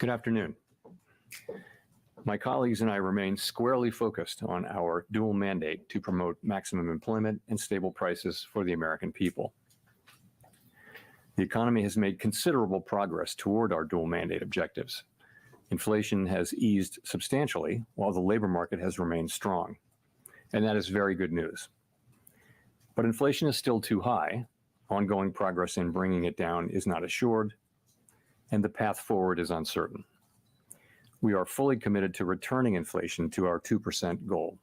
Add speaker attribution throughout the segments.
Speaker 1: Good afternoon. My colleagues and I remain squarely focused on our dual mandate to promote maximum employment and stable prices for the American people. The economy has made considerable progress toward our dual mandate objectives. Inflation has eased substantially, while the labor market has remained strong, and that is very good news. But inflation is still too high, ongoing progress in bringing it down is not assured, and the path forward is uncertain. We are fully committed to returning inflation to our 2% goal.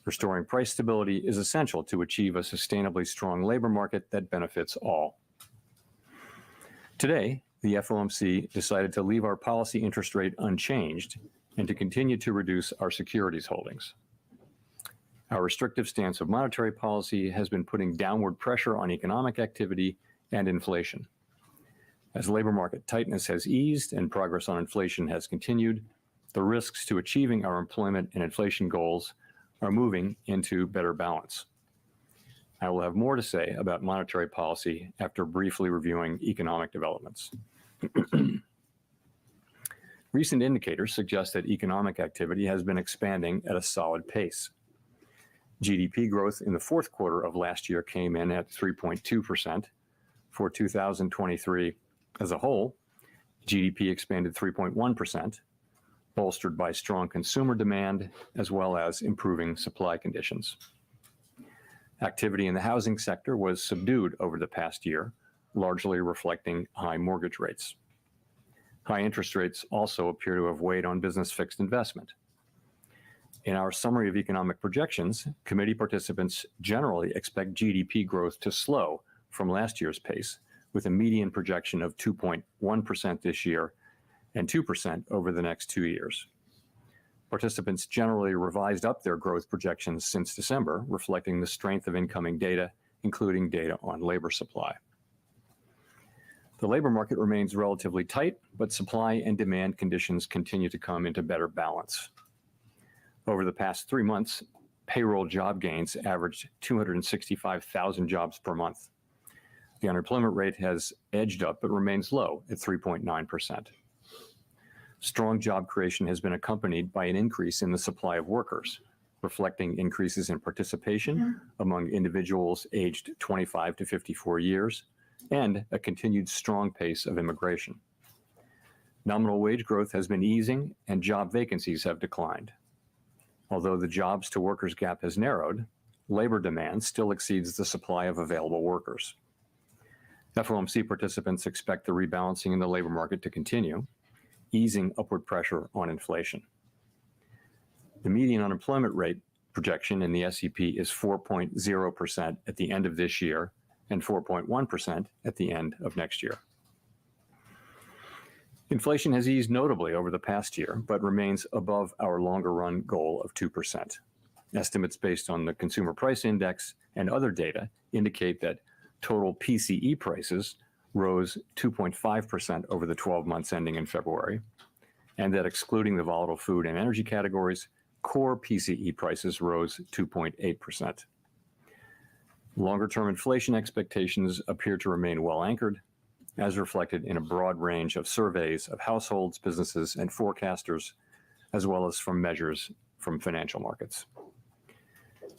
Speaker 1: Restoring price stability is essential to achieve a sustainably strong labor market that benefits all. Today, the FOMC decided to leave our policy interest rate unchanged and to continue to reduce our securities holdings. Our restrictive stance of monetary policy has been putting downward pressure on economic activity and inflation. As labor market tightness has eased and progress on inflation has continued, the risks to achieving our employment and inflation goals are moving into better balance. I will have more to say about monetary policy after briefly reviewing economic developments. Recent indicators suggest that economic activity has been expanding at a solid pace. GDP growth in the fourth quarter of last year came in at 3.2%. For 2023 as a whole, GDP expanded 3.1%, bolstered by strong consumer demand as well as improving supply conditions. Activity in the housing sector was subdued over the past year, largely reflecting high mortgage rates. High interest rates also appear to have weighed on business fixed investment. In our summary of economic projections, committee participants generally expect GDP growth to slow from last year's pace, with a median projection of 2.1% this year and 2% over the next 2 years. Participants generally revised up their growth projections since December, reflecting the strength of incoming data, including data on labor supply. The labor market remains relatively tight, but supply and demand conditions continue to come into better balance. Over the past 3 months, payroll job gains averaged 265,000 jobs per month. The unemployment rate has edged up but remains low at 3.9%. Strong job creation has been accompanied by an increase in the supply of workers, reflecting increases in participation among individuals aged 25 to 54 years, and a continued strong pace of immigration. Nominal wage growth has been easing and job vacancies have declined. Although the jobs to workers gap has narrowed, labor demand still exceeds the supply of available workers. FOMC participants expect the rebalancing in the labor market to continue, easing upward pressure on inflation. The median unemployment rate projection in the SEP is 4.0% at the end of this year and 4.1% at the end of next year. Inflation has eased notably over the past year, but remains above our longer-run goal of 2%. Estimates based on the Consumer Price Index and other data indicate that total PCE prices rose 2.5% over the 12 months ending in February, and that excluding the volatile food and energy categories, core PCE prices rose 2.8%. Longer-term inflation expectations appear to remain well anchored, as reflected in a broad range of surveys of households, businesses, and forecasters, as well as from measures from financial markets.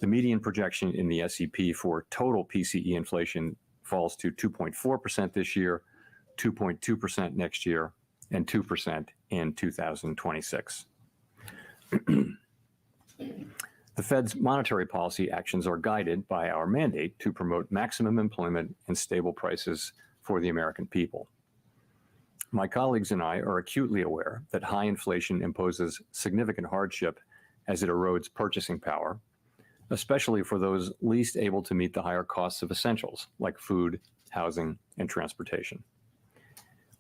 Speaker 1: The median projection in the SEP for total PCE inflation falls to 2.4% this year, 2.2% next year, and 2% in 2026. The Fed's monetary policy actions are guided by our mandate to promote maximum employment and stable prices for the American people. My colleagues and I are acutely aware that high inflation imposes significant hardship as it erodes purchasing power, especially for those least able to meet the higher costs of essentials like food, housing, and transportation.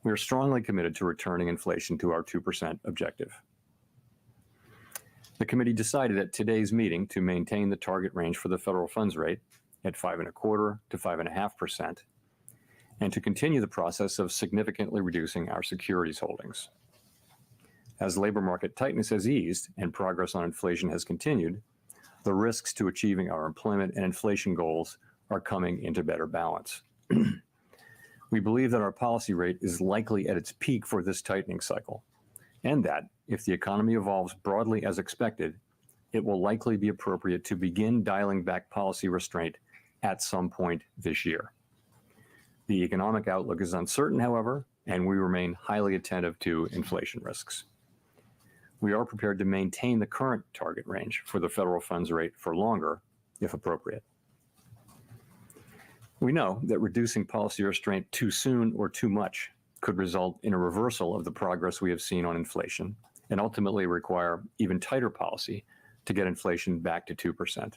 Speaker 1: We are strongly committed to returning inflation to our 2% objective. The committee decided at today's meeting to maintain the target range for the federal funds rate at 5.25% to 5.5%, and to continue the process of significantly reducing our securities holdings. As labor market tightness has eased and progress on inflation has continued, the risks to achieving our employment and inflation goals are coming into better balance. We believe that our policy rate is likely at its peak for this tightening cycle, and that if the economy evolves broadly as expected, it will likely be appropriate to begin dialing back policy restraint at some point this year. The economic outlook is uncertain, however, and we remain highly attentive to inflation risks. We are prepared to maintain the current target range for the federal funds rate for longer, if appropriate. We know that reducing policy restraint too soon or too much could result in a reversal of the progress we have seen on inflation and ultimately require even tighter policy to get inflation back to 2%.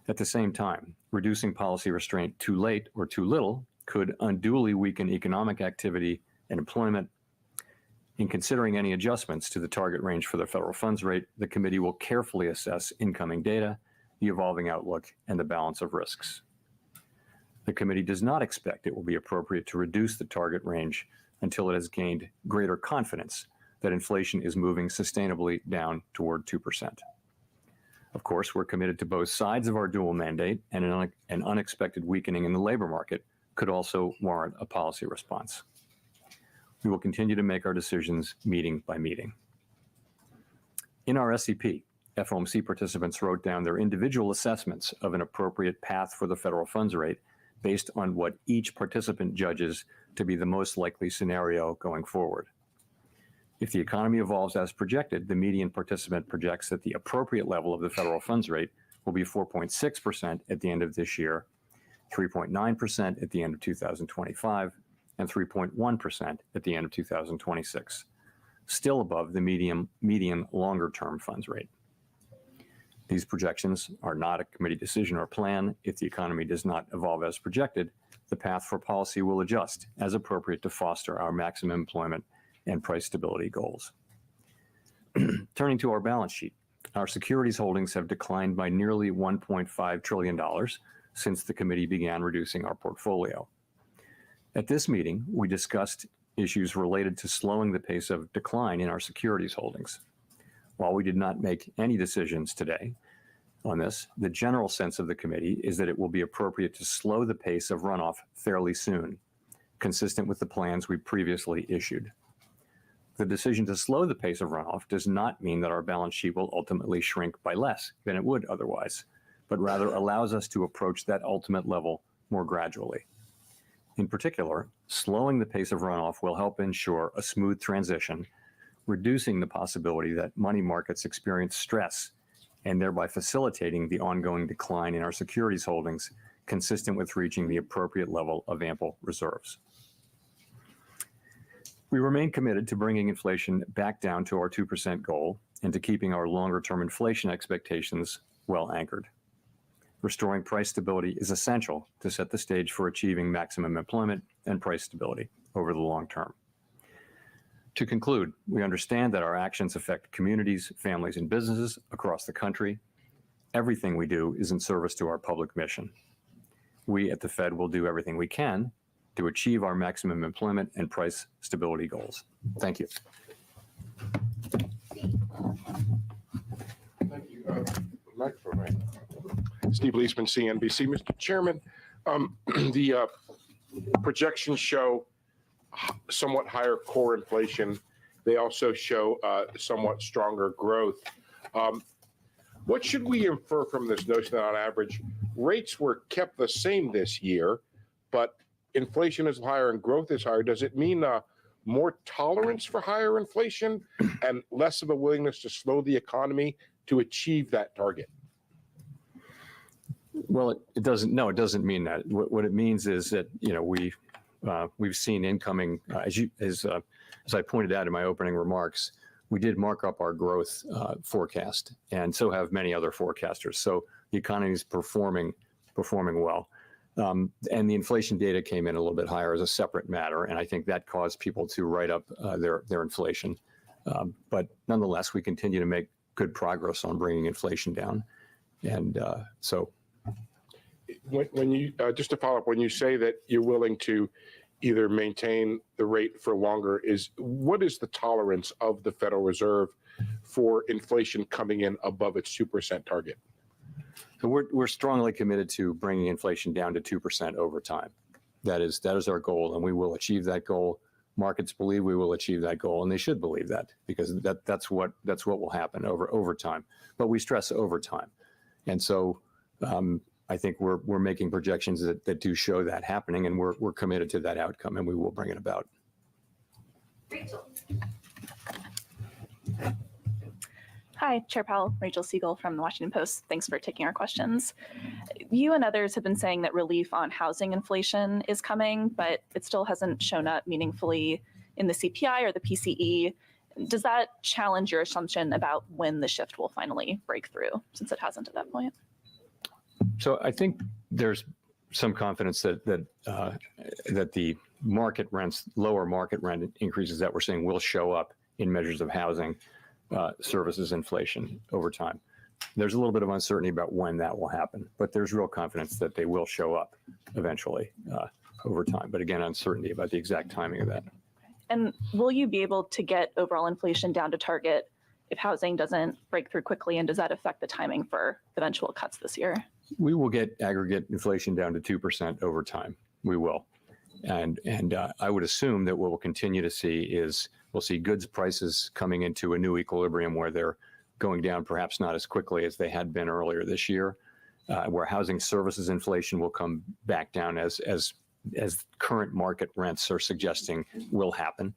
Speaker 1: At the same time, reducing policy restraint too late or too little could unduly weaken economic activity and employment. In considering any adjustments to the target range for the federal funds rate, the committee will carefully assess incoming data, the evolving outlook, and the balance of risks. The committee does not expect it will be appropriate to reduce the target range until it has gained greater confidence that inflation is moving sustainably down toward 2%. Of course, we're committed to both sides of our dual mandate, and an unexpected weakening in the labor market could also warrant a policy response. We will continue to make our decisions meeting by meeting. In our SEP, FOMC participants wrote down their individual assessments of an appropriate path for the federal funds rate based on what each participant judges to be the most likely scenario going forward. If the economy evolves as projected, the median participant projects that the appropriate level of the federal funds rate will be 4.6% at the end of this year, 3.9% at the end of 2025, and 3.1% at the end of 2026, still above the median longer-term funds rate. These projections are not a committee decision or plan. If the economy does not evolve as projected, the path for policy will adjust as appropriate to foster our maximum employment and price stability goals. Turning to our balance sheet, our securities holdings have declined by nearly $1.5 trillion since the committee began reducing our portfolio. At this meeting, we discussed issues related to slowing the pace of decline in our securities holdings. While we did not make any decisions today on this, the general sense of the committee is that it will be appropriate to slow the pace of runoff fairly soon, consistent with the plans we previously issued. The decision to slow the pace of runoff does not mean that our balance sheet will ultimately shrink by less than it would otherwise, but rather allows us to approach that ultimate level more gradually. In particular, slowing the pace of runoff will help ensure a smooth transition, reducing the possibility that money markets experience stress and thereby facilitating the ongoing decline in our securities holdings, consistent with reaching the appropriate level of ample reserves. We remain committed to bringing inflation back down to our 2% goal and to keeping our longer-term inflation expectations well anchored. Restoring price stability is essential to set the stage for achieving maximum employment and price stability over the long term. To conclude, we understand that our actions affect communities, families, and businesses across the country. Everything we do is in service to our public mission. We at the Fed will do everything we can to achieve our maximum employment and price stability goals. Thank you.
Speaker 2: Thank you. Microphone, right? Steve Leisman, CNBC. Mr. Chairman, the projections show somewhat higher core inflation. They also show somewhat stronger growth. What should we infer from this notion that on average rates were kept the same this year, but inflation is higher and growth is higher? Does it mean more tolerance for higher inflation and less of a willingness to slow the economy to achieve that target?
Speaker 1: Well, it doesn't. No, it doesn't mean that. What it means is that we've seen incoming, as I pointed out in my opening remarks, we did mark up our growth forecast, and so have many other forecasters. So the economy is performing well. And the inflation data came in a little bit higher as a separate matter, and I think that caused people to write up their inflation. But nonetheless, we continue to make good progress on bringing inflation down. And so,
Speaker 2: when you just to follow up, when you say that you're willing to either maintain the rate for longer, what is the tolerance of the Federal Reserve for inflation coming in above its 2% target?
Speaker 1: So we're strongly committed to bringing inflation down to 2% over time. That is our goal, and we will achieve that goal. Markets believe we will achieve that goal, and they should believe that, because that's what will happen over time. But we stress over time, and so I think we're making projections that do show that happening, and we're committed to that outcome, and we will bring it about.
Speaker 3: Rachel.
Speaker 4: Hi, Chair Powell, Rachel Siegel from the Washington Post. Thanks for taking our questions. You and others have been saying that relief on housing inflation is coming, but it still hasn't shown up meaningfully in the CPI or the PCE. Does that challenge your assumption about when the shift will finally break through, since it hasn't at that point?
Speaker 1: So I think there's some confidence that the market rents, lower market rent increases that we're seeing will show up in measures of housing services inflation over time. There's a little bit of uncertainty about when that will happen, but there's real confidence that they will show up eventually over time. But again, uncertainty about the exact timing of that.
Speaker 4: And will you be able to get overall inflation down to target if housing doesn't break through quickly? And does that affect the timing for eventual cuts this year?
Speaker 1: We will get aggregate inflation down to 2% over time. We will. And I would assume that what we'll continue to see is we'll see goods prices coming into a new equilibrium where they're going down perhaps not as quickly as they had been earlier this year, where housing services inflation will come back down as current market rents are suggesting will happen,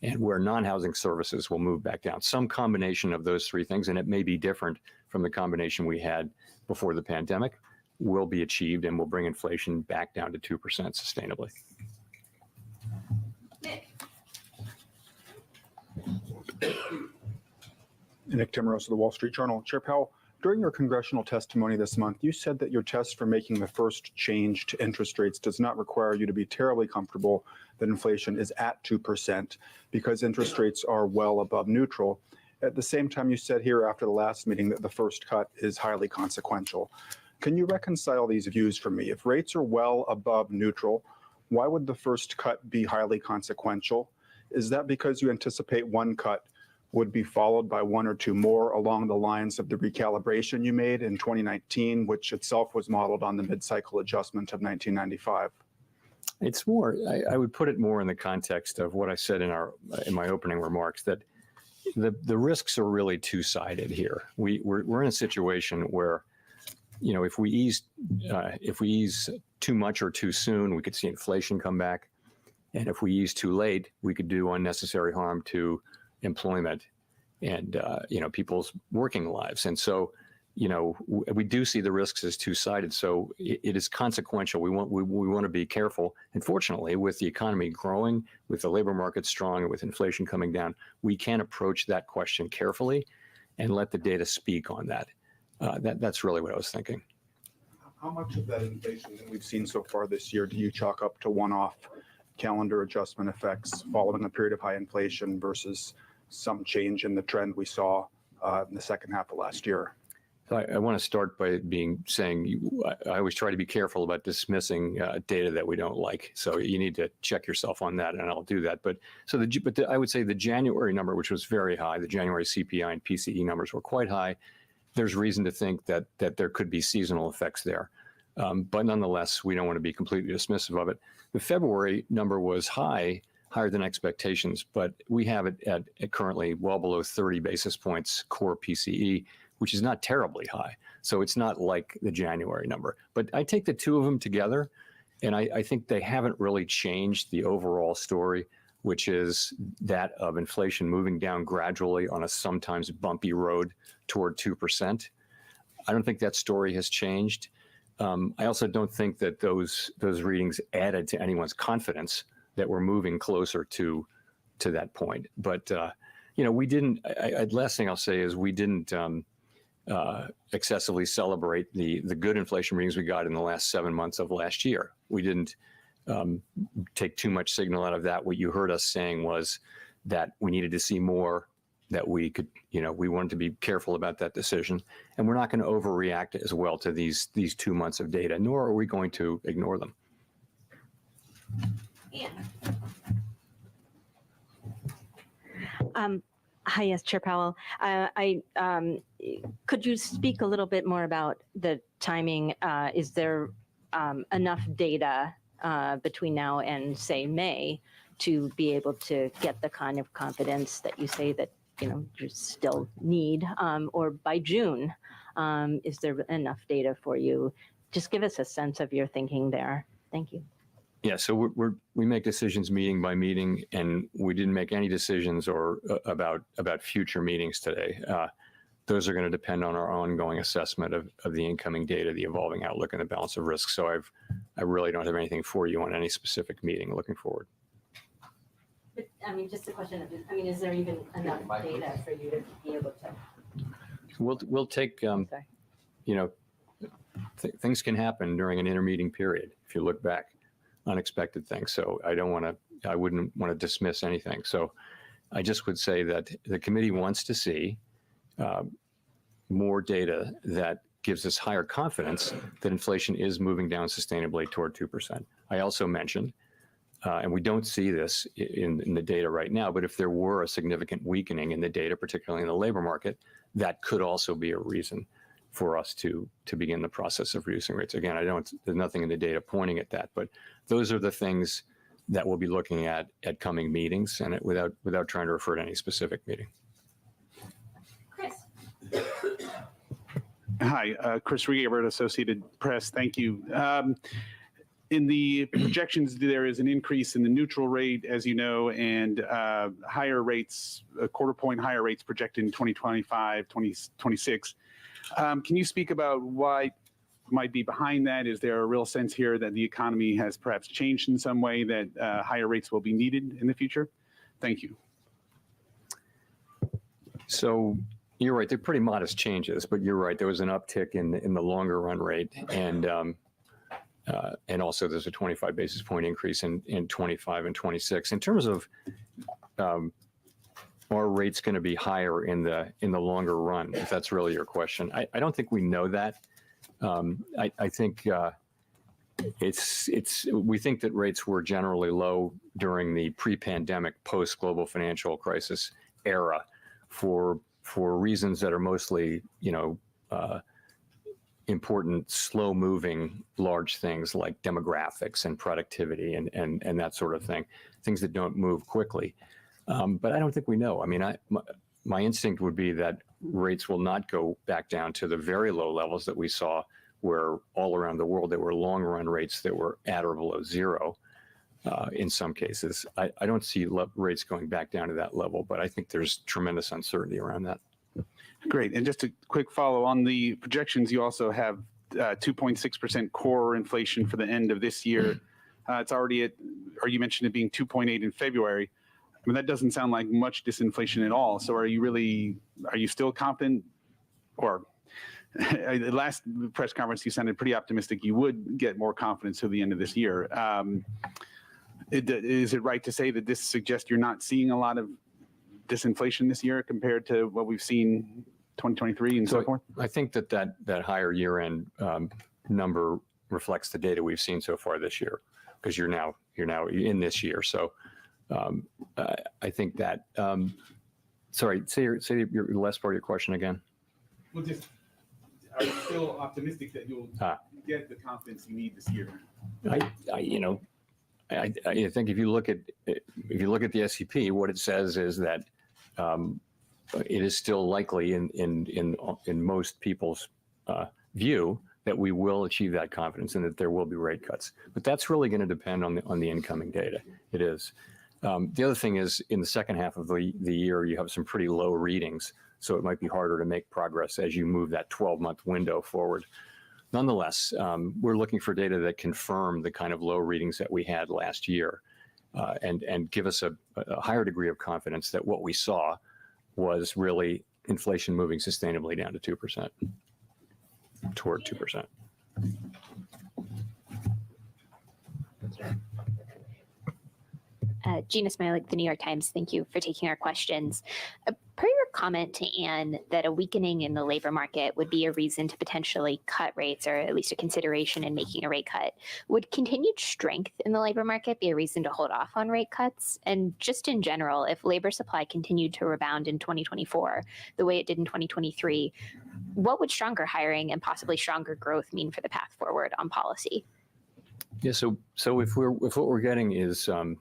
Speaker 1: and where non-housing services will move back down. Some combination of those three things, and it may be different from the combination we had before the pandemic, will be achieved and will bring inflation back down to 2% sustainably.
Speaker 5: Nick Timmeros of the Wall Street Journal. Chair Powell, during your congressional testimony this month, you said that your test for making the first change to interest rates does not require you to be terribly comfortable that inflation is at 2% because interest rates are well above neutral. At the same time, you said here after the last meeting that the first cut is highly consequential. Can you reconcile these views for me? If rates are well above neutral, why would the first cut be highly consequential? Is that because you anticipate one cut would be followed by one or two more along the lines of the recalibration you made in 2019, which itself was modeled on the mid-cycle adjustment of 1995?
Speaker 1: It's more, I would put it more in the context of what I said in my opening remarks, that the risks are really two-sided here. We're in a situation where, you know, if we ease too much or too soon, we could see inflation come back. And if we ease too late, we could do unnecessary harm to employment and, you know, people's working lives. And so, you know, we do see the risks as two-sided. So it is consequential. We want to be careful. And fortunately, with the economy growing, with the labor market strong, and with inflation coming down, we can approach that question carefully and let the data speak on that. That's really what I was thinking.
Speaker 5: How much of that inflation that we've seen so far this year do you chalk up to one-off calendar adjustment effects following a period of high inflation versus some change in the trend we saw in the second half of last year?
Speaker 1: So I want to start by saying I always try to be careful about dismissing data that we don't like. So you need to check yourself on that, and I'll do that. But I would say the January number, which was very high, the January CPI and PCE numbers were quite high. There's reason to think that there could be seasonal effects there. But nonetheless, we don't want to be completely dismissive of it. The February number was higher than expectations, but we have it at currently well below 30 basis points core PCE, which is not terribly high. So it's not like the January number. But I take the two of them together, and I think they haven't really changed the overall story, which is that of inflation moving down gradually on a sometimes bumpy road toward 2%. I don't think that story has changed. I also don't think that those readings added to anyone's confidence that we're moving closer to that point. But you know, we didn't. Last thing I'll say is we didn't excessively celebrate the good inflation readings we got in the last 7 months of last year. We didn't take too much signal out of that. What you heard us saying was that we needed to see more, that we could, you know, we wanted to be careful about that decision, and we're not going to overreact as well to these 2 months of data, nor are we going to ignore them.
Speaker 3: Hi, yes, Chair Powell. Could you speak a little bit more about the timing? Is there enough data
Speaker 6: between now and say May to be able to get the kind of confidence that you say that you still need, or by June, is there enough data for you? Just give us a sense of your thinking there. Thank you.
Speaker 1: Yeah, so we make decisions meeting by meeting, and we didn't make any decisions about future meetings today. Those are going to depend on our ongoing assessment of the incoming data, the evolving outlook, and the balance of risk. So I really don't have anything for you on any specific meeting looking forward.
Speaker 6: But just a question of, is there even enough data for you to be able to?
Speaker 1: We'll take,
Speaker 6: Sorry.
Speaker 1: things can happen during an intermeeting period. If you look back, unexpected things. So I wouldn't want to dismiss anything. So I just would say that the committee wants to see more data that gives us higher confidence that inflation is moving down sustainably toward 2%. I also mentioned, and we don't see this in the data right now, but if there were a significant weakening in the data, particularly in the labor market, that could also be a reason for us to begin the process of reducing rates. Again, there's nothing in the data pointing at that, but those are the things that we'll be looking at coming meetings, and without trying to refer to any specific meeting.
Speaker 6: Chris.
Speaker 7: Hi, Chris Regaber, Associated Press. Thank you. In the projections, there is an increase in the neutral rate, as you know, and higher rates, a quarter point higher rates projected in 2025, 2026. Can you speak about what might be behind that? Is there a real sense here that the economy has perhaps changed in some way, that higher rates will be needed in the future? Thank you.
Speaker 1: So you're right, they're pretty modest changes, but you're right, there was an uptick in the longer run rate, and also there's a 25 basis point increase in 25 and 26. In terms of are rates going to be higher in the longer run, if that's really your question, I don't think we know that. I think we think that rates were generally low during the pre-pandemic, post-global financial crisis era for reasons that are mostly, important, slow-moving, large things like demographics and productivity and that sort of thing, things that don't move quickly. But I don't think we know. My instinct would be that rates will not go back down to the very low levels that we saw, where all around the world there were long-run rates that were at or below zero in some cases. I don't see rates going back down to that level, but I think there's tremendous uncertainty around that.
Speaker 7: Great. And just a quick follow on the projections, you also have 2.6% core inflation for the end of this year. It's already or you mentioned it being 2.8 in February. That doesn't sound like much disinflation at all. So are you still confident? Or the last press conference, you sounded pretty optimistic you would get more confidence to the end of this year. Is it right to say that this suggests you're not seeing a lot of disinflation this year compared to what we've seen 2023 and so forth?
Speaker 1: I think that higher year-end number reflects the data we've seen so far this year, because you're now in this year. So I think that. Sorry, say your last part of your question again.
Speaker 7: Well, just are you still optimistic that you'll get the confidence you need this year?
Speaker 1: I think if you look at the SEP, what it says is that it is still likely in most people's view that we will achieve that confidence and that there will be rate cuts. But that's really going to depend on the incoming data. It is. The other thing is, in the second half of the year, you have some pretty low readings, so it might be harder to make progress as you move that 12-month window forward. Nonetheless, we're looking for data that confirm the kind of low readings that we had last year, and give us a higher degree of confidence that what we saw was really inflation moving sustainably down to 2%, toward 2%.
Speaker 8: Gina Smilik, The New York Times. Thank you for taking our questions. Per your comment to Anne that a weakening in the labor market would be a reason to potentially cut rates, or at least a consideration in making a rate cut, would continued strength in the labor market be a reason to hold off on rate cuts? And just in general, if labor supply continued to rebound in 2024 the way it did in 2023, what would stronger hiring and possibly stronger growth mean for the path forward on policy?
Speaker 1: Yeah. So if what we're getting is a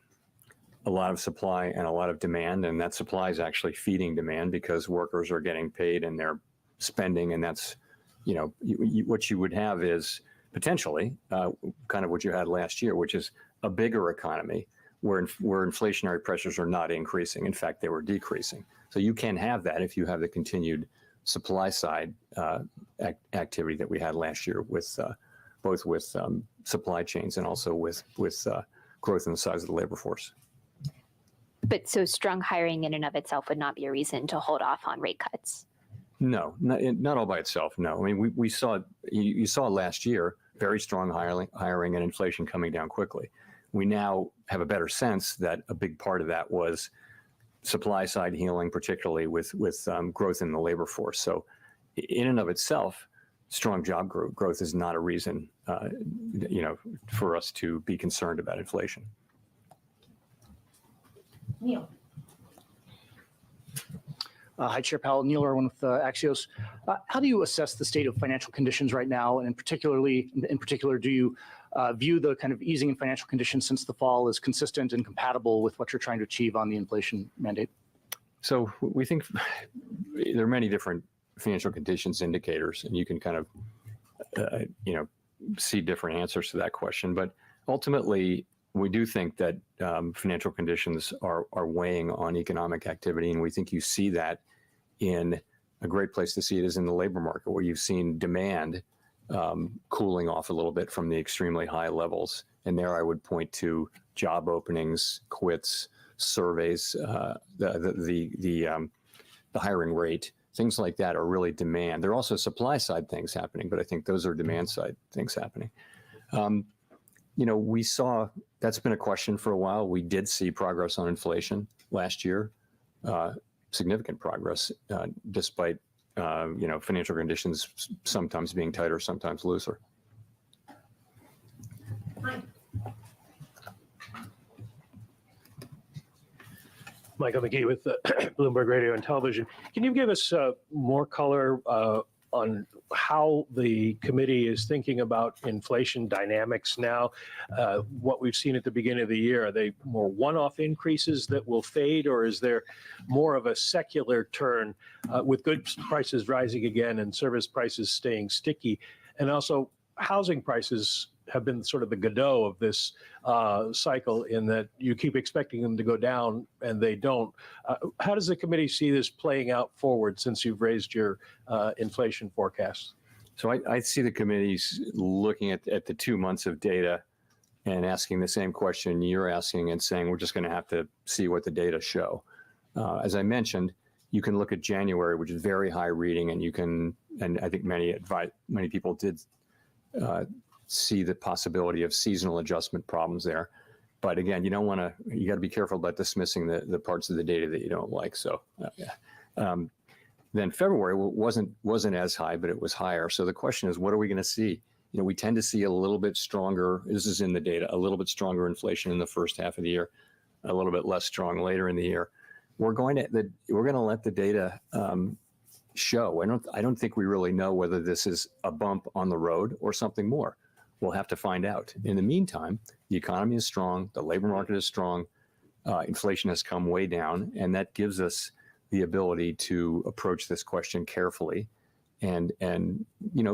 Speaker 1: lot of supply and a lot of demand, and that supply is actually feeding demand because workers are getting paid and they're spending, and that's, what you would have is potentially kind of what you had last year, which is a bigger economy where inflationary pressures are not increasing. In fact, they were decreasing. So you can have that if you have the continued supply side activity that we had last year with both with supply chains and also with growth in the size of the labor force.
Speaker 8: But so strong hiring in and of itself would not be a reason to hold off on rate cuts.
Speaker 1: No, not all by itself. No, I mean we saw you saw last year very strong hiring and inflation coming down quickly. We now have a better sense that a big part of that was supply side healing, particularly with growth in the labor force. So, in and of itself, strong job growth is not a reason, for us to be concerned about inflation.
Speaker 3: Neil.
Speaker 9: Hi, Chair Powell. Neil Irwin with Axios. How do you assess the state of financial conditions right now? And in particular, do you view the kind of easing in financial conditions since the fall as consistent and compatible with what you're trying to achieve on the inflation mandate?
Speaker 1: So we think there are many different financial conditions indicators, and you can kind of, see different answers to that question. But ultimately, we do think that financial conditions are weighing on economic activity, and we think you see that in a great place to see it is in the labor market, where you've seen demand cooling off a little bit from the extremely high levels. And there I would point to job openings, quits, surveys, the hiring rate, things like that are really demand. There are also supply side things happening, but I think those are demand side things happening. We saw, that's been a question for a while. We did see progress on inflation last year, significant progress, despite financial conditions sometimes being tighter, sometimes looser.
Speaker 10: Michael McGee with Bloomberg Radio and Television. Can you give us more color on how the committee is thinking about inflation dynamics now? What we've seen at the beginning of the year, are they more one-off increases that will fade, or is there more of a secular turn with goods prices rising again and service prices staying sticky? And also, housing prices have been sort of the Godot of this cycle, in that you keep expecting them to go down and they don't. How does the committee see this playing out forward since you've raised your inflation forecast?
Speaker 1: So I see the committees looking at the 2 months of data and asking the same question you're asking and saying, we're just going to have to see what the data show. As I mentioned, you can look at January, which is very high reading, and I think many people did see the possibility of seasonal adjustment problems there. But again, you got to be careful about dismissing the parts of the data that you don't like. So then February wasn't as high, but it was higher. So the question is, what are we going to see? We tend to see a little bit stronger, this is in the data, a little bit stronger inflation in the first half of the year, a little bit less strong later in the year. We're going to let the data show. I don't think we really know whether this is a bump on the road or something more. We'll have to find out. In the meantime, the economy is strong, the labor market is strong, inflation has come way down, and that gives us the ability to approach this question carefully and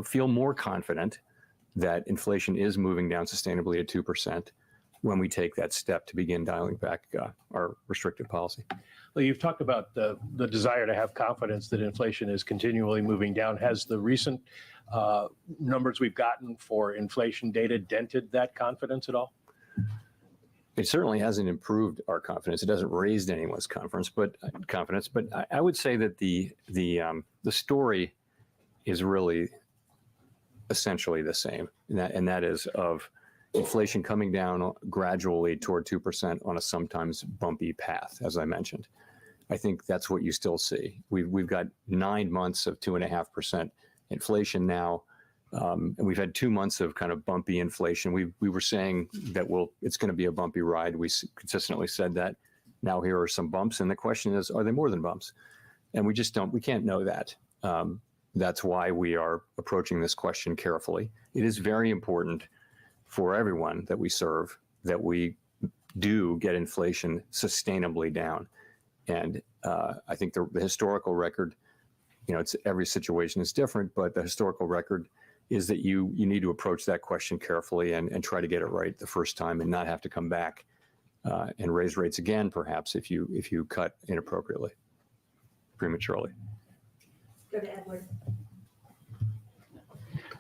Speaker 1: feel more confident that inflation is moving down sustainably at 2% when we take that step to begin dialing back our restrictive policy.
Speaker 10: Well, you've talked about the desire to have confidence that inflation is continually moving down. Has the recent numbers we've gotten for inflation data dented that confidence at all?
Speaker 1: It certainly hasn't improved our confidence. It hasn't raised anyone's confidence, but I would say that the story is really essentially the same, and that is of inflation coming down gradually toward 2% on a sometimes bumpy path, as I mentioned. I think that's what you still see. We've got 9 months of 2.5% inflation now, and we've had 2 months of kind of bumpy inflation. We were saying that it's going to be a bumpy ride. We consistently said that. Now here are some bumps, and the question is, are they more than bumps? And we can't know that. That's why we are approaching this question carefully. It is very important for everyone that we serve that we do get inflation sustainably down. And I think the historical record, it's every situation is different, but the historical record is that you need to approach that question carefully and try to get it right the first time and not have to come back and raise rates again, perhaps, if you cut inappropriately, prematurely.
Speaker 3: Go to Edward.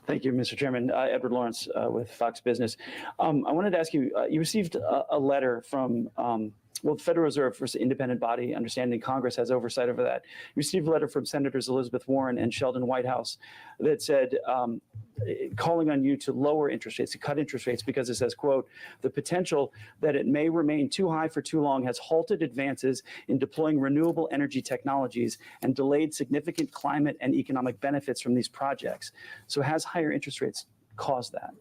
Speaker 11: Thank you, Mr. Chairman. Edward Lawrence with Fox Business. I wanted to ask you, you received a letter from, the Federal Reserve, first independent body, understanding Congress has oversight over that. You received a letter from Senators Elizabeth Warren and Sheldon Whitehouse that said, calling on you to lower interest rates, to cut interest rates, because it says, quote, the potential that it may remain too high for too long has halted advances in deploying renewable energy technologies and delayed significant climate and economic benefits from these projects. So has higher interest rates caused that?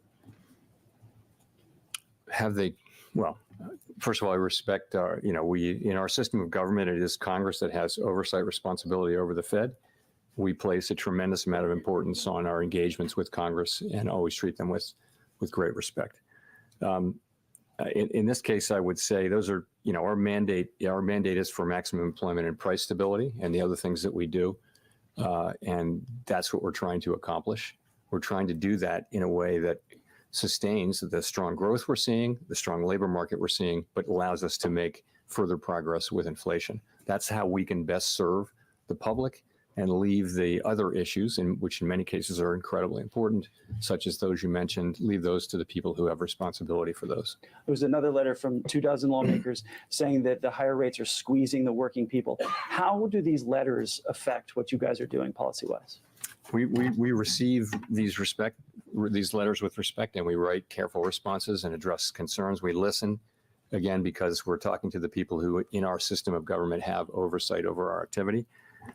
Speaker 1: Have they? Well, first of all, I respect our, in our system of government, it is Congress that has oversight responsibility over the Fed. We place a tremendous amount of importance on our engagements with Congress and always treat them with great respect. In this case, I would say those are, our mandate is for maximum employment and price stability and the other things that we do. And that's what we're trying to accomplish. We're trying to do that in a way that sustains the strong growth we're seeing, the strong labor market we're seeing, but allows us to make further progress with inflation. That's how we can best serve the public and leave the other issues, which in many cases are incredibly important, such as those you mentioned, leave those to the people who have responsibility for those.
Speaker 11: There was another letter from 24 lawmakers saying that the higher rates are squeezing the working people. How do these letters affect what you guys are doing policy-wise?
Speaker 1: We receive these letters with respect, and we write careful responses and address concerns. We listen, again, because we're talking to the people who in our system of government have oversight over our activity.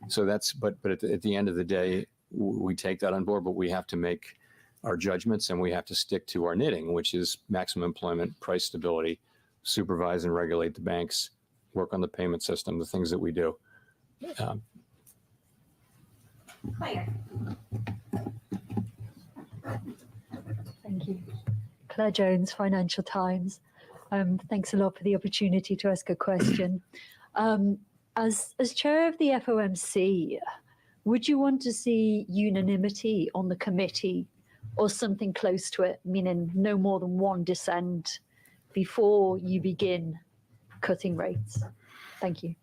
Speaker 1: So but at the end of the day, we take that on board, but we have to make our judgments and we have to stick to our knitting, which is maximum employment, price stability, supervise and regulate the banks, work on the payment system, the things that we do.
Speaker 3: Claire.
Speaker 12: Thank you. Claire Jones, Financial Times. Thanks a lot for the opportunity to ask a question. As chair of the FOMC, would you want to see unanimity on the committee or something close to it, meaning no more than one dissent before you begin cutting rates? Thank you.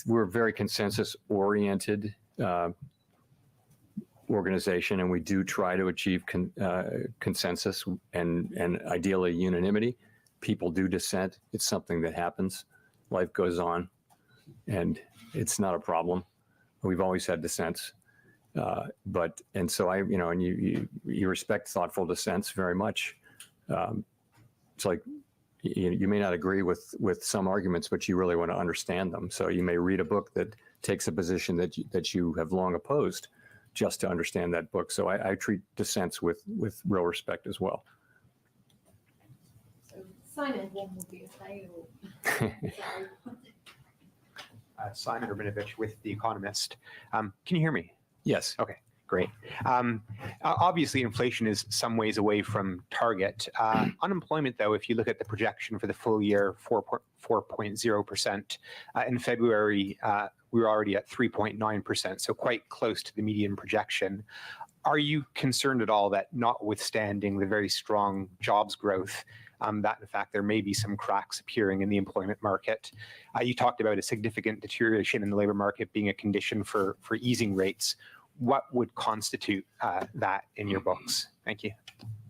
Speaker 1: We're a very consensus-oriented organization, and we do try to achieve consensus and ideally unanimity. People do dissent. It's something that happens. Life goes on, and it's not a problem. We've always had dissents, and so and you respect thoughtful dissents very much. It's like you may not agree with some arguments, but you really want to understand them. So you may read a book that takes a position that you have long opposed, just to understand that book. So I treat dissents with real respect as well.
Speaker 3: So Simon, one will be available.
Speaker 13: Simon Urbanovich with The Economist. Can you hear me?
Speaker 1: Yes.
Speaker 13: Okay, great. Obviously, inflation is some ways away from target. Unemployment, though, if you look at the projection for the full year, 4.0%. In February, we were already at 3.9%, so quite close to the median projection. Are you concerned at all that notwithstanding the very strong jobs growth, that in fact there may be some cracks appearing in the employment market? You talked about a significant deterioration in the labor market being a condition for easing rates. What would constitute that in your books? Thank you.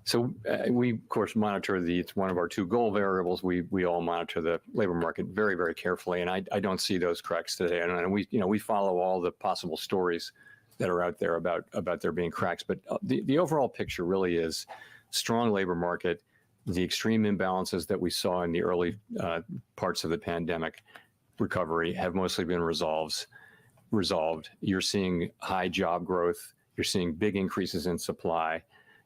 Speaker 1: So we, of course, monitor it's one of our two goal variables. We all monitor the labor market very, very carefully, and I don't see those cracks today. And we follow all the possible stories that are out there about there being cracks. But the overall picture really is strong labor market. The extreme imbalances that we saw in the early parts of the pandemic recovery have mostly been resolved. You're seeing high job growth. You're seeing big increases in supply.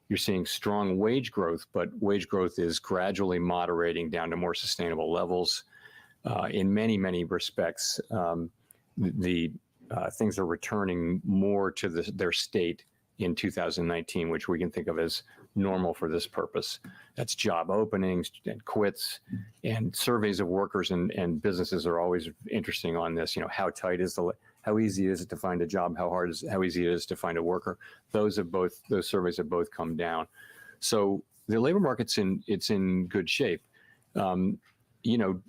Speaker 1: You're seeing strong wage growth, but wage growth is gradually moderating down to more sustainable levels. In many, many respects, the things are returning more to their state in 2019, which we can think of as normal for this purpose. That's job openings and quits, and surveys of workers and businesses are always interesting on this. You know, how tight is how easy is it to find a job? How easy it is to find a worker? Those surveys have both come down. So the labor market's in good shape. You know,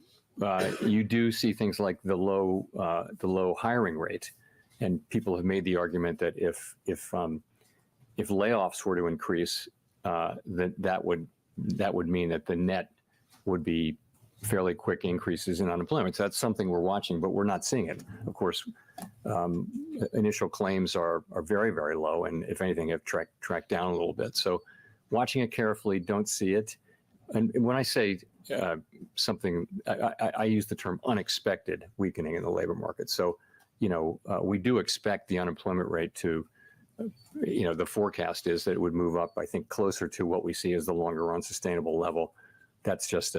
Speaker 1: you do see things like the low hiring rate, and people have made the argument that if layoffs were to increase, that would mean that the net would be fairly quick increases in unemployment. So that's something we're watching, but we're not seeing it. Of course, initial claims are very, very low, and if anything, have tracked down a little bit. So watching it carefully, don't see it. And when I say something, I use the term unexpected weakening in the labor market. So, you know, we do expect the unemployment rate to, you know, the forecast is that it would move up, I think, closer to what we see as the longer run sustainable level. That's just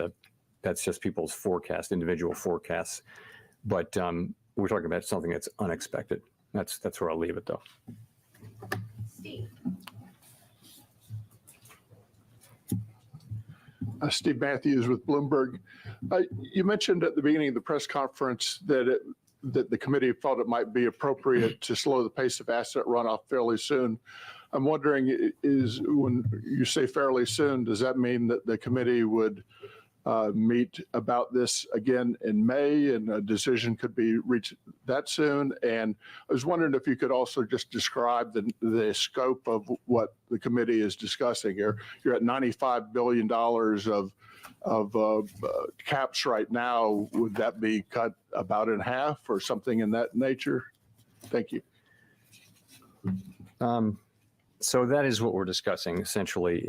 Speaker 1: people's forecast, individual forecasts. But we're talking about something that's unexpected. That's where I'll leave it, though.
Speaker 3: Steve.
Speaker 14: Steve Matthews with Bloomberg. You mentioned at the beginning of the press conference that the committee felt it might be appropriate to slow the pace of asset runoff fairly soon. I'm wondering, is when you say fairly soon, does that mean that the committee would meet about this again in May and a decision could be reached that soon? And I was wondering if you could also just describe the scope of what the committee is discussing here. You're at $95 billion of caps right now. Would that be cut about in half or something in that nature? Thank you.
Speaker 1: So that is what we're discussing essentially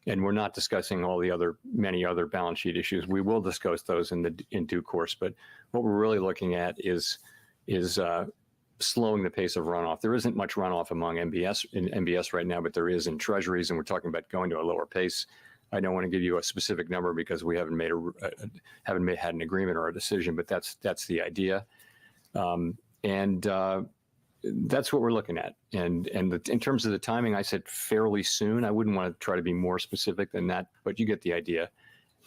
Speaker 1: and we're not discussing all the many other balance sheet issues. We will discuss those in due course, but what we're really looking at is slowing the pace of runoff. There isn't much runoff among MBS right now, but there is in treasuries, and we're talking about going to a lower pace. I don't want to give you a specific number because we haven't had an agreement or a decision, but that's the idea. That's what we're looking at. And in terms of the timing, I said fairly soon. I wouldn't want to try to be more specific than that, but you get the idea.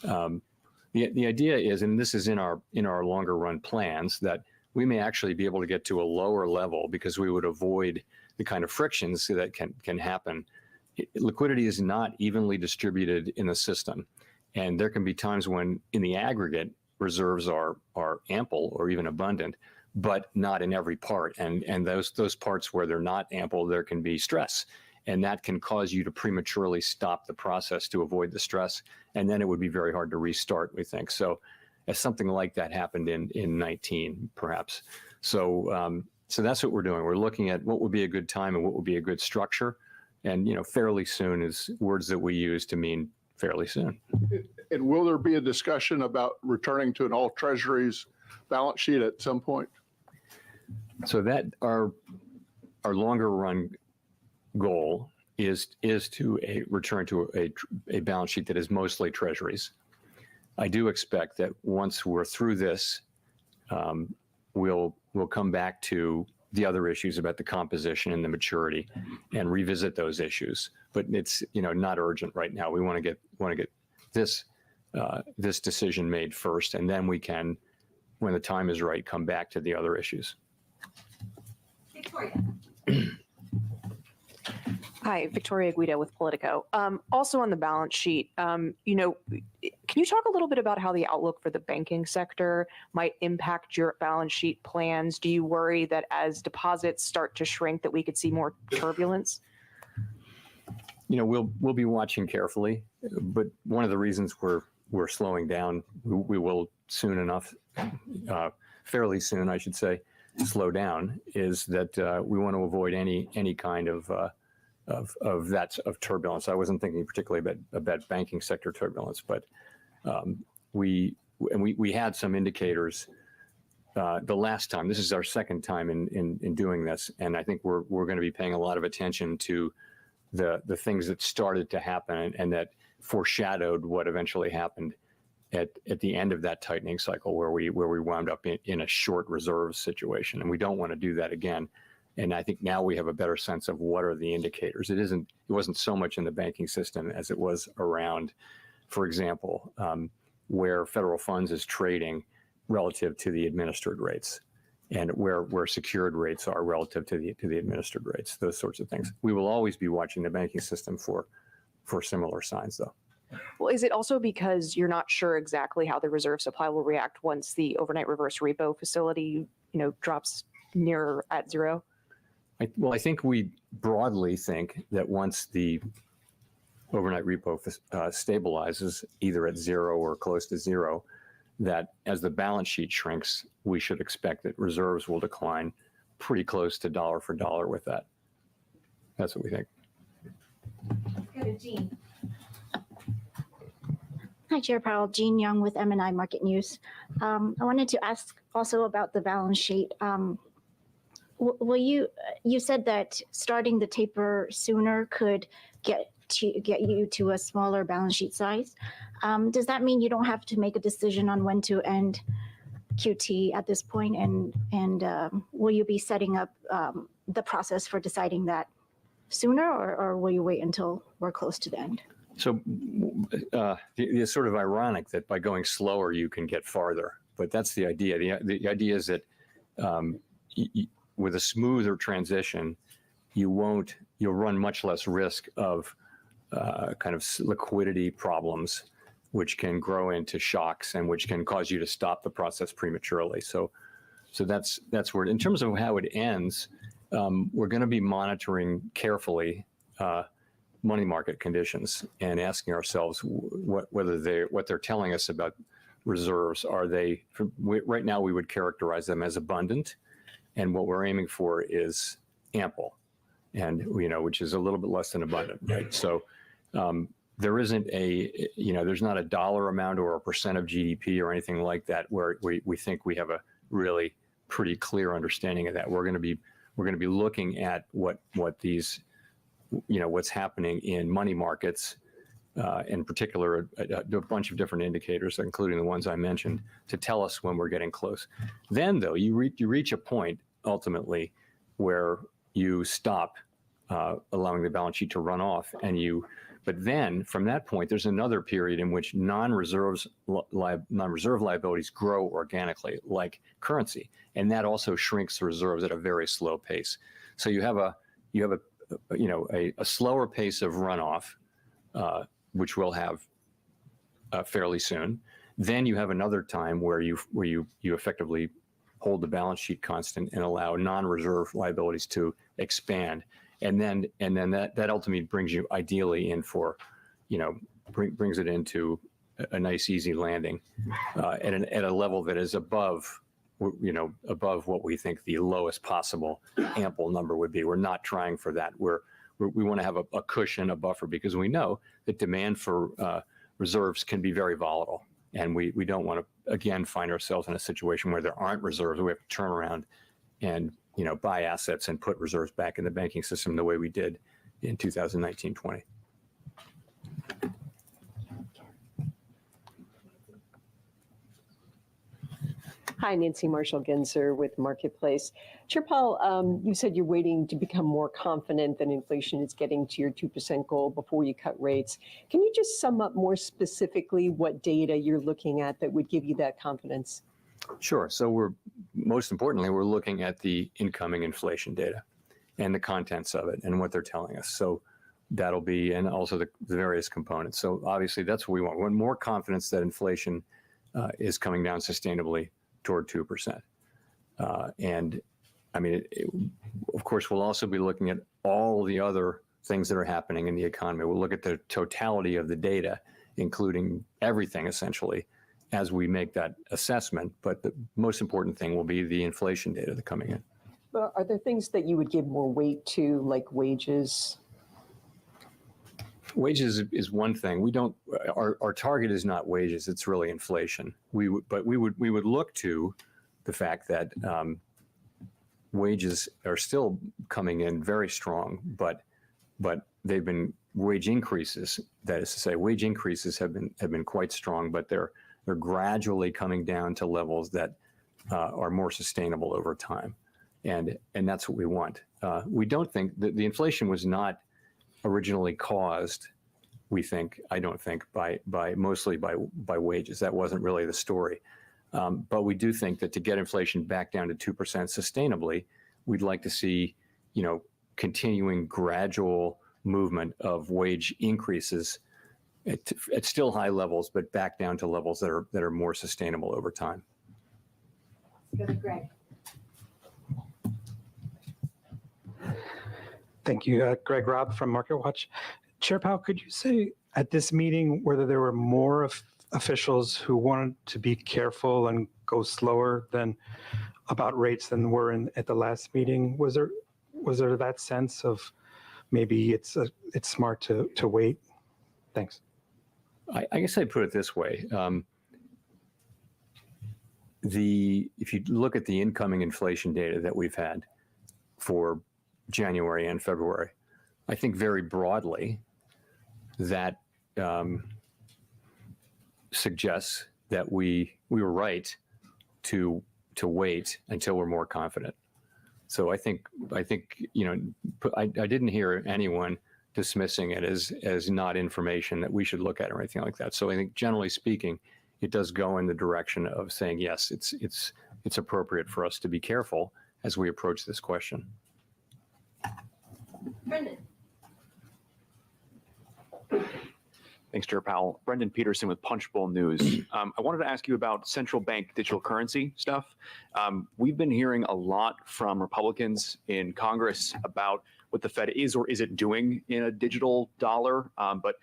Speaker 1: The idea is, and this is in our longer run plans, that we may actually be able to get to a lower level because we would avoid the kind of frictions that can happen. Liquidity is not evenly distributed in the system. And there can be times when in the aggregate reserves are ample or even abundant, but not in every part. And those parts where they're not ample, there can be stress. And that can cause you to prematurely stop the process to avoid the stress. And then it would be very hard to restart, we think. So as something like that happened in 19, perhaps. So that's what we're doing. We're looking at what would be a good time and what would be a good structure. And, you know, fairly soon is words that we use to mean fairly soon.
Speaker 14: And will there be a discussion about returning to an all treasuries balance sheet at some point?
Speaker 1: So that our longer run goal is to return to a balance sheet that is mostly treasuries. I do expect that once we're through this, we'll come back to the other issues about the composition and the maturity and revisit those issues. But it's, you know, not urgent right now. We want to get this decision made first, and then we can, when the time is right, come back to the other issues.
Speaker 3: Victoria.
Speaker 15: Hi, Victoria Guido with Politico. Also on the balance sheet, you know, can you talk a little bit about how the outlook for the banking sector might impact your balance sheet plans? Do you worry that as deposits start to shrink that we could see more turbulence?
Speaker 1: You know, we'll be watching carefully, but one of the reasons we're slowing down, we will soon enough, fairly soon, I should say, slow down, is that we want to avoid any kind of turbulence. I wasn't thinking particularly about banking sector turbulence, but we had some indicators the last time. This is our second time in doing this, and I think we're going to be paying a lot of attention to the things that started to happen and that foreshadowed what eventually happened at the end of that tightening cycle, where we wound up in a short reserve situation, and we don't want to do that again. And I think now we have a better sense of what are the indicators. It wasn't so much in the banking system as it was around, for example, where federal funds is trading relative to the administered rates, and where secured rates are relative to the administered rates, those sorts of things. We will always be watching the banking system for similar signs, though.
Speaker 15: Well, is it also because you're not sure exactly how the reserve supply will react once the overnight reverse repo facility, drops nearer at zero?
Speaker 1: I think we broadly think that once the overnight repo stabilizes either at zero or close to zero, that as the balance sheet shrinks, we should expect that reserves will decline pretty close to dollar for dollar with that. That's what we think.
Speaker 3: Let's go to Jean.
Speaker 16: Hi, Chair Powell. Jean Young with M&I Market News. I wanted to ask also about the balance sheet. You said that starting the taper sooner could get you to a smaller balance sheet size. Does that mean you don't have to make a decision on when to end QT at this point? And will you be setting up the process for deciding that sooner, or will you wait until we're close to the end?
Speaker 1: So it's sort of ironic that by going slower, you can get farther. But that's the idea. The idea is that with a smoother transition, you'll run much less risk of kind of liquidity problems, which can grow into shocks and which can cause you to stop the process prematurely. So that's where, in terms of how it ends, we're going to be monitoring carefully money market conditions and asking ourselves what they're telling us about reserves. Are they, right now we would characterize them as abundant, and what we're aiming for is ample, and which is a little bit less than abundant, right? So there isn't there's not a dollar amount or a percent of GDP or anything like that where we think we have a really pretty clear understanding of that. We're going to be looking at what these, what's happening in money markets, in particular, a bunch of different indicators, including the ones I mentioned, to tell us when we're getting close. Then, though, you reach a point ultimately where you stop allowing the balance sheet to run off, but then from that point, there's another period in which non-reserve liabilities grow organically, like currency, and that also shrinks the reserves at a very slow pace. So you have a slower pace of runoff, which we'll have fairly soon. Then you have another time where you effectively hold the balance sheet constant and allow non-reserve liabilities to expand. And then that ultimately brings you ideally in for, brings it into a nice easy landing at a level that is above what we think the lowest possible ample number would be. We're not trying for that. We want to have a cushion, a buffer, because we know that demand for reserves can be very volatile, and we don't want to again find ourselves in a situation where there aren't reserves. We have to turn around and buy assets and put reserves back in the banking system the way we did in 2019-20.
Speaker 17: Hi, Nancy Marshall-Genzer with Marketplace. Chair Powell, you said you're waiting to become more confident that inflation is getting to your 2% goal before you cut rates. Can you just sum up more specifically what data you're looking at that would give you that confidence?
Speaker 1: Sure. So most importantly, we're looking at the incoming inflation data and the contents of it and what they're telling us. So that'll be, and also the various components. So obviously that's what we want. We want more confidence that inflation is coming down sustainably toward 2%. And I mean, of course, we'll also be looking at all the other things that are happening in the economy. We'll look at the totality of the data, including everything essentially, as we make that assessment. But the most important thing will be the inflation data that's coming in.
Speaker 17: Well, are there things that you would give more weight to, like wages?
Speaker 1: Wages is one thing. We don't. Our target is not wages. It's really inflation. We would look to the fact that wages are still coming in very strong, but they've been wage increases. That is to say, wage increases have been quite strong, but they're gradually coming down to levels that are more sustainable over time. and that's what we want. We don't think that the inflation was not originally caused, I don't think, mostly by wages. That wasn't really the story. But we do think that to get inflation back down to 2% sustainably, we'd like to see, continuing gradual movement of wage increases at still high levels, but back down to levels that are more sustainable over time.
Speaker 3: Let's go to Greg.
Speaker 18: Thank you. Greg Robb from MarketWatch. Chair Powell, could you say at this meeting whether there were more officials who wanted to be careful and go slower than about rates than were at the last meeting? Was there that sense of maybe it's smart to wait? Thanks.
Speaker 1: I guess I'd put it this way. If you look at the incoming inflation data that we've had for January and February, I think very broadly that suggests that we were right to wait until we're more confident. So I think I didn't hear anyone dismissing it as not information that we should look at or anything like that. So I think generally speaking, it does go in the direction of saying yes, it's appropriate for us to be careful as we approach this question.
Speaker 3: Brendan.
Speaker 19: Thanks, Chair Powell. Brendan Peterson with Punchbowl News. I wanted to ask you about central bank digital currency stuff. We've been hearing a lot from Republicans in Congress about what the Fed is or isn't doing in a digital dollar. But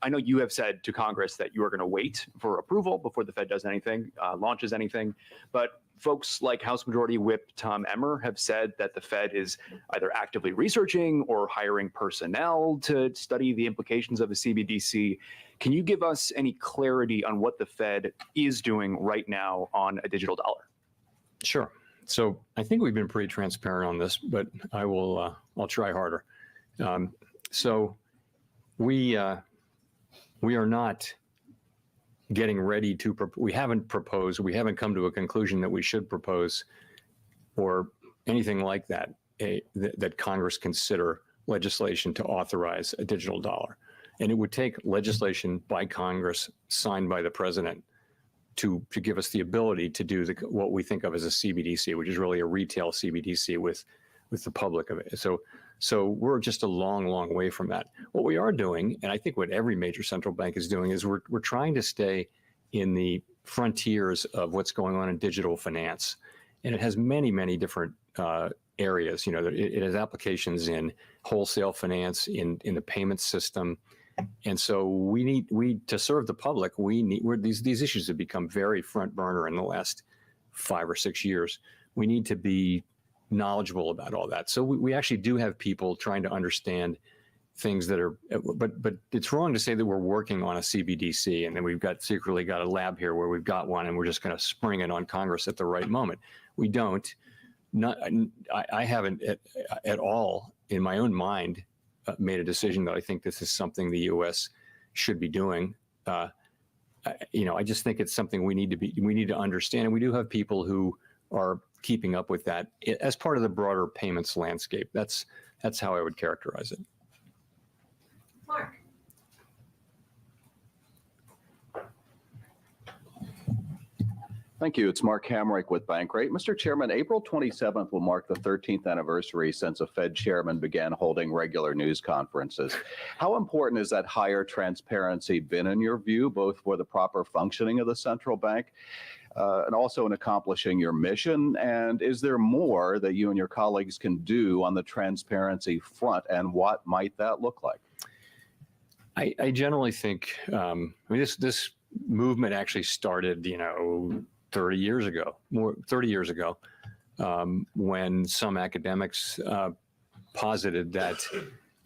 Speaker 19: I know you have said to Congress that you are going to wait for approval before the Fed does anything, launches anything. But folks like House Majority Whip Tom Emmer have said that the Fed is either actively researching or hiring personnel to study the implications of a CBDC. Can you give us any clarity on what the Fed is doing right now on a digital dollar?
Speaker 1: Sure. So I think we've been pretty transparent on this, but I'll try harder. So we are not getting ready to, we haven't proposed, we haven't come to a conclusion that we should propose or anything like that, that Congress consider legislation to authorize a digital dollar. And it would take legislation by Congress signed by the president to give us the ability to do what we think of as a CBDC, which is really a retail CBDC with the public of it. So we're just a long, long way from that. What we are doing, and I think what every major central bank is doing, is we're trying to stay in the frontiers of what's going on in digital finance. And it has many, many different areas. It has applications in wholesale finance, in the payment system. And so we to serve the public, these issues have become very front burner in the last 5 or 6 years. We need to be knowledgeable about all that. So we actually do have people trying to understand things that are, but it's wrong to say that we're working on a CBDC and then we've secretly got a lab here where we've got one and we're just going to spring it on Congress at the right moment. We don't. I haven't at all in my own mind made a decision that I think this is something the U.S. should be doing. I just think it's something we need to understand, and we do have people who are keeping up with that as part of the broader payments landscape. That's how I would characterize it.
Speaker 3: Mark.
Speaker 20: Thank you. It's Mark Hamrick with Bankrate. Mr. Chairman, April 27th will mark the 13th anniversary since a Fed chairman began holding regular news conferences. How important has that higher transparency been in your view, both for the proper functioning of the central bank and also in accomplishing your mission? And is there more that you and your colleagues can do on the transparency front, and what might that look like?
Speaker 1: I generally think, this movement actually started, 30 years ago, when some academics posited that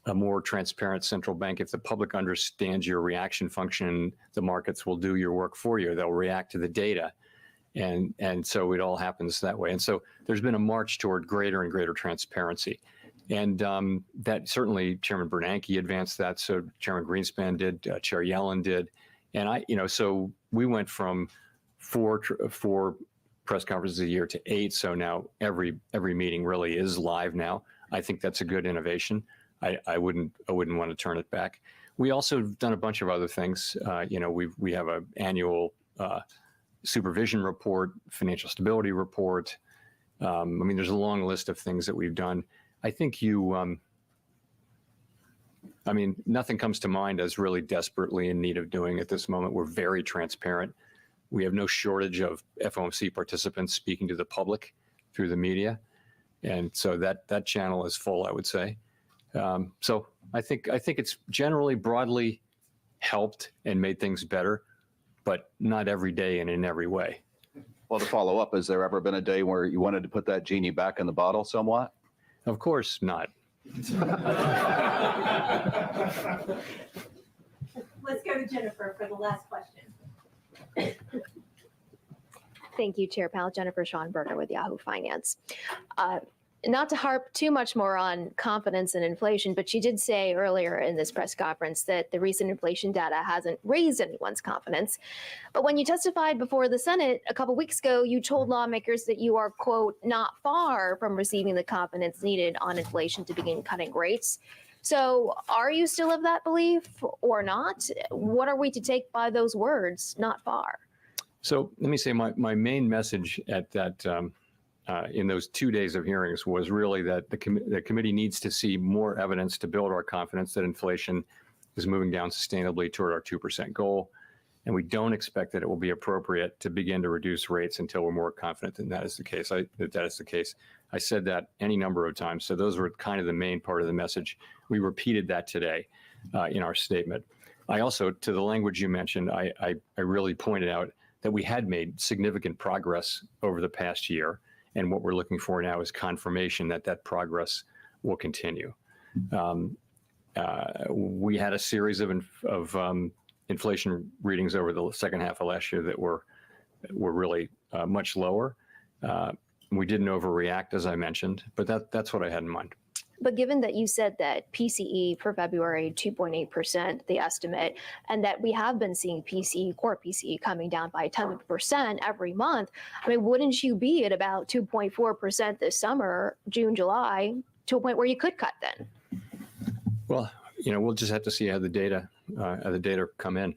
Speaker 1: a more transparent central bank, if the public understands your reaction function, the markets will do your work for you. They'll react to the data. And so it all happens that way. And so there's been a march toward greater and greater transparency. And that certainly Chairman Bernanke advanced that. So Chairman Greenspan did, Chair Yellen did. And so we went from four press conferences a year to 8. So now every meeting really is live now. I think that's a good innovation. I wouldn't want to turn it back. We also have done a bunch of other things. We have an annual supervision report, financial stability report. There's a long list of things that we've done. I think nothing comes to mind as really desperately in need of doing at this moment. We're very transparent. We have no shortage of FOMC participants speaking to the public through the media. And so that channel is full, I would say. So I think it's generally broadly helped and made things better, but not every day and in every way.
Speaker 20: Well, to follow up, has there ever been a day where you wanted to put that genie back in the bottle somewhat?
Speaker 1: Of course not.
Speaker 3: Let's go to Jennifer for the last question.
Speaker 21: Thank you, Chair Powell. Jennifer Schonberger with Yahoo Finance. Not to harp too much more on confidence and inflation, but you did say earlier in this press conference that the recent inflation data hasn't raised anyone's confidence. But when you testified before the Senate a couple weeks ago, you told lawmakers that you are, quote, not far from receiving the confidence needed on inflation to begin cutting rates. So are you still of that belief or not? What are we to take by those words, not far?
Speaker 1: So let me say my main message at that in those 2 days of hearings was really that the committee needs to see more evidence to build our confidence that inflation is moving down sustainably toward our 2% goal. And we don't expect that it will be appropriate to begin to reduce rates until we're more confident that that is the case. I said that any number of times. So those were kind of the main part of the message. We repeated that today in our statement. I also, to the language you mentioned, I really pointed out that we had made significant progress over the past year. And what we're looking for now is confirmation that that progress will continue. We had a series of inflation readings over the second half of last year that were really much lower. We didn't overreact, as I mentioned, but that's what I had in mind.
Speaker 21: But given that you said that PCE for February, 2.8%, the estimate, and that we have been seeing PCE, core PCE coming down by 10% every month, wouldn't you be at about 2.4% this summer, June, July, to a point where you could cut then?
Speaker 1: Well, we'll just have to see how the data come in.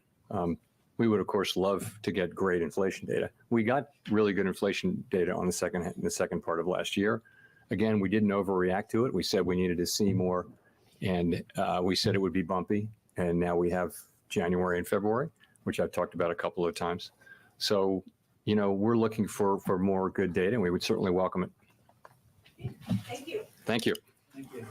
Speaker 1: We would, of course, love to get great inflation data. We got really good inflation data on the second part of last year. Again, we didn't overreact to it. We said we needed to see more, and we said it would be bumpy. And now we have January and February, which I've talked about a couple of times. So, we're looking for more good data, and we would certainly welcome it.
Speaker 3: Thank you.
Speaker 1: Thank you.
Speaker 9: Thank you.